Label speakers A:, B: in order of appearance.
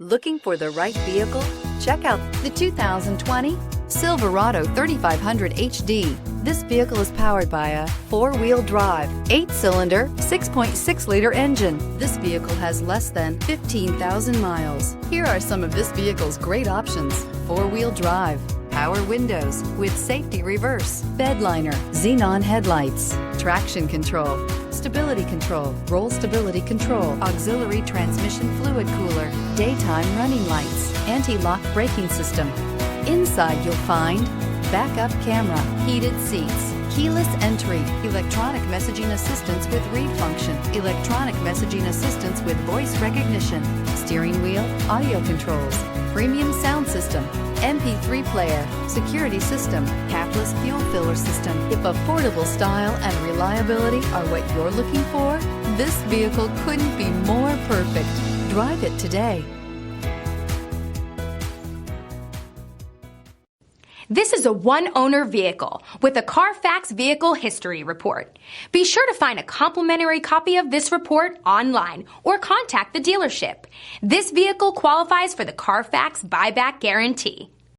A: Looking for the right vehicle? Check out the 2020 Silverado 3500 HD. This vehicle is powered by a 4-wheel drive, 8-cylinder, 6.6-liter engine. This vehicle has less than 15,000 miles. Here are some of this vehicle's great options: 4-wheel drive, power windows with safety reverse, bed liner, xenon headlights, traction control, stability control, roll stability control, auxiliary transmission fluid cooler, daytime running lights, anti-lock braking system. Inside you'll find backup camera, heated seats, keyless entry, electronic messaging assistance with read function, electronic messaging assistance with voice recognition, steering wheel audio controls, premium sound system, MP3 player, security system, capless fuel filler system. If affordable style and reliability are what you're looking for, this vehicle couldn't be more perfect. Drive it today.
B: This is a one-owner vehicle with a Carfax Vehicle History Report. Be sure to find a complimentary copy of this report online or contact the dealership. This vehicle qualifies for the Carfax Buyback Guarantee.